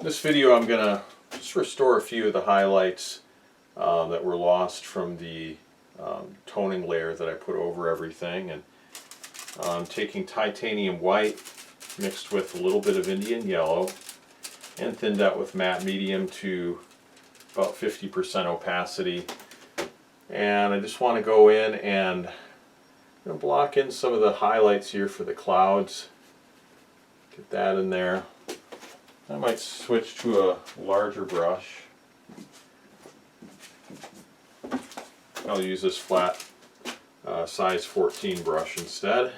this video I'm going to just restore a few of the highlights that were lost from the toning layer that I put over everything. And I'm taking titanium white mixed with a little bit of Indian yellow and thinned out with matte medium to about 50% opacity. And I just want to go in and block in some of the highlights here for the clouds. Get that in there. I might switch to a larger brush. I'll use this flat size 14 brush instead.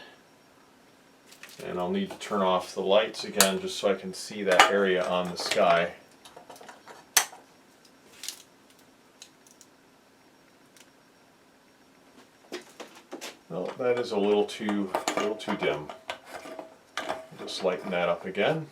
And I'll need to turn off the lights again just so I can see that area on the sky. Well, that is a little too dim. Just lighten that up again.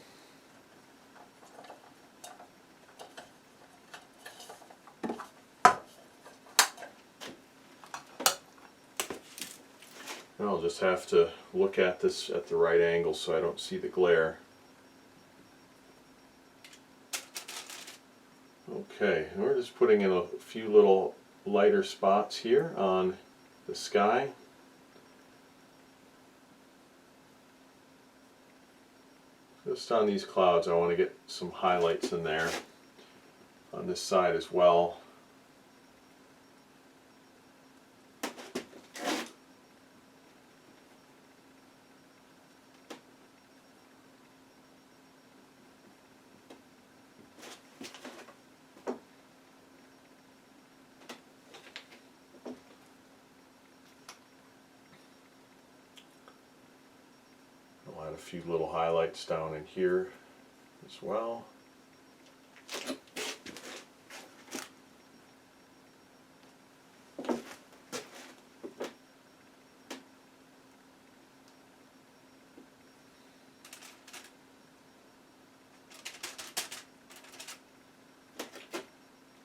I'll just have to look at this at the right angle so I don't see the glare. Okay, and we're just putting in a few little lighter spots here on the sky. Just on these clouds, I want to get some highlights in there on this side as well. I'll add a few little highlights down in here as well.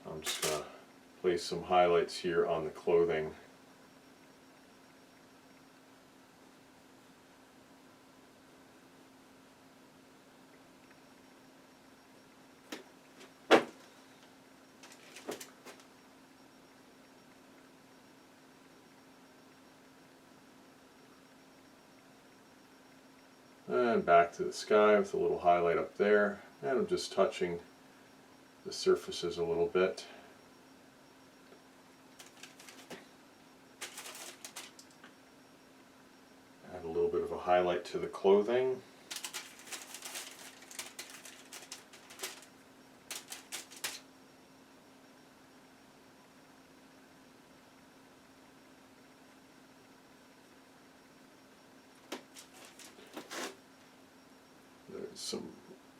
I'm just going to place some highlights here on the clothing. And back to the sky with a little highlight up there, and I'm just touching the surfaces a little bit. Add a little bit of a highlight to the clothing. Some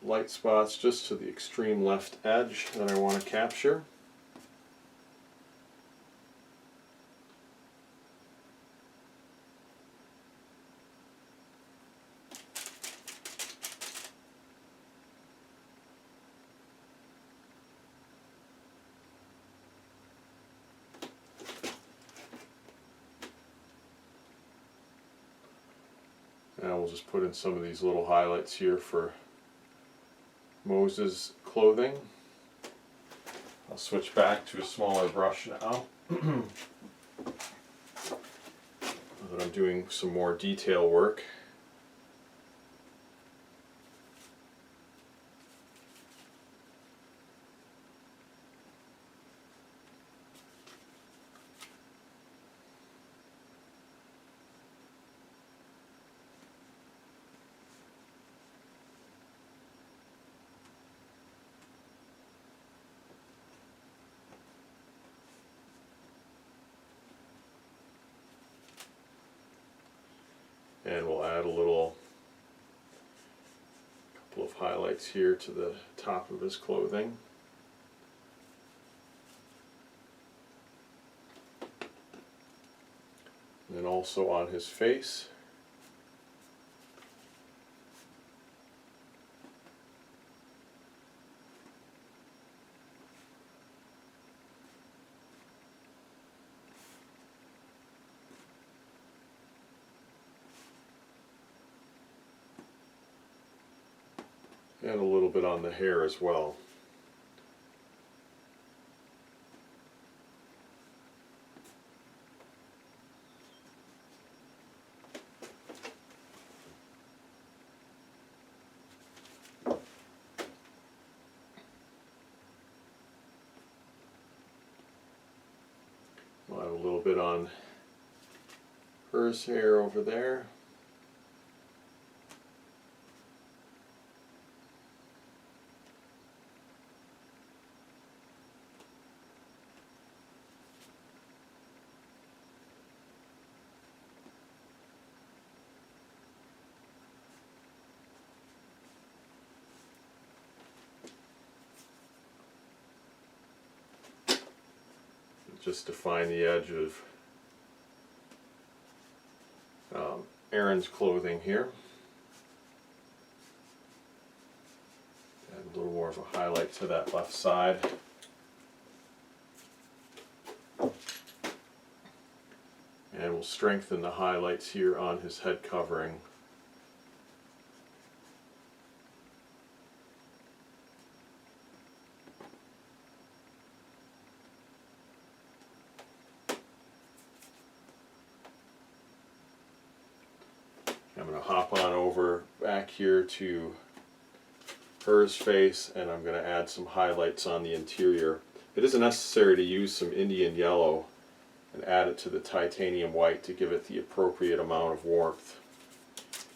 light spots just to the extreme left edge that I want to capture. And we'll just put in some of these little highlights here for Moses' clothing. I'll switch back to a smaller brush now. Now that I'm doing some more detail work. And we'll add a couple of highlights here to the top of his clothing. And then also on his face. And a little bit on the hair as well. I'll have a little bit on hers hair over there. Just define the edge of Erin's clothing here. Add a little more of a highlight to that left side. And we'll strengthen the highlights here on his head covering. I'm going to hop on over back here to hers face, and I'm going to add some highlights on the interior. It isn't necessary to use some Indian yellow and add it to the titanium white to give it the appropriate amount of warmth.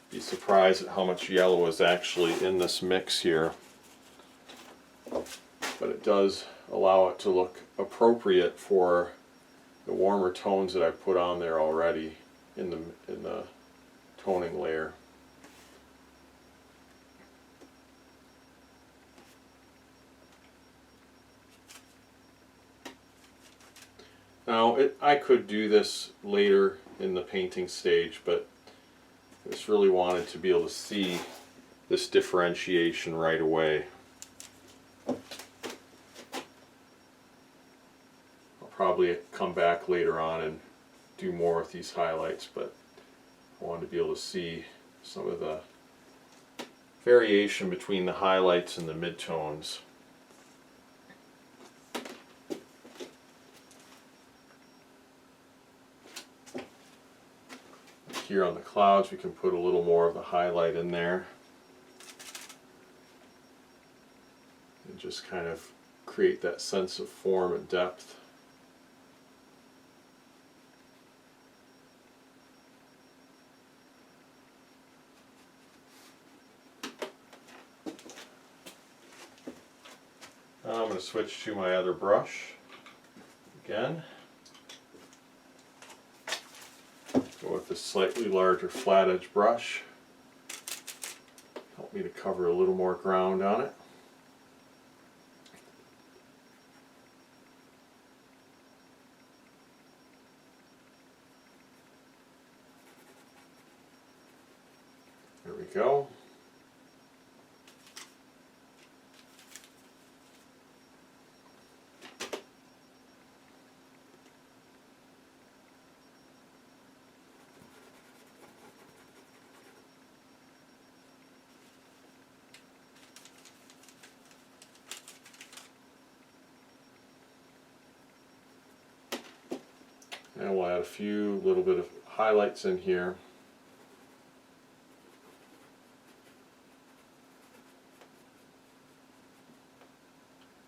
Be surprised at how much yellow is actually in this mix here, but it does allow it to look appropriate for the warmer tones that I put on there already in the toning layer. Now, I could do this later in the painting stage, but I just really wanted to be able to see this differentiation right away. I'll probably come back later on and do more with these highlights, but I wanted to be able to see some of the variation between the highlights and the midtones. Here on the clouds, we can put a little more of the highlight in there and just kind of create that sense of form and depth. Now I'm going to switch to my other brush again. Go with this slightly larger flat edge brush. Help me to cover a little more ground on it. There we go. And we'll add a few little bit of highlights in here.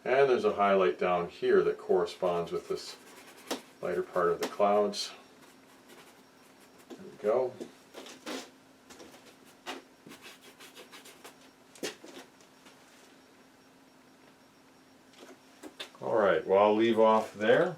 And there's a highlight down here that corresponds with this lighter part of the clouds. There we go. Alright, well, I'll leave off there.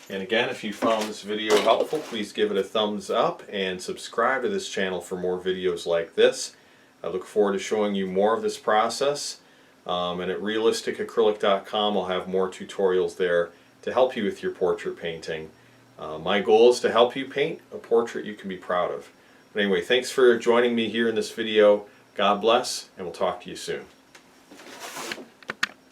And again, if you found this video helpful, please give it a thumbs up and subscribe to this channel for more videos like this. I look forward to showing you more of this process. And at realisticacrylic.com I'll have more tutorials there to help you with your portrait painting. My goal is to help you paint a portrait you can be proud of. But anyway, thanks for joining me here in this video. God bless, and we'll talk to you soon.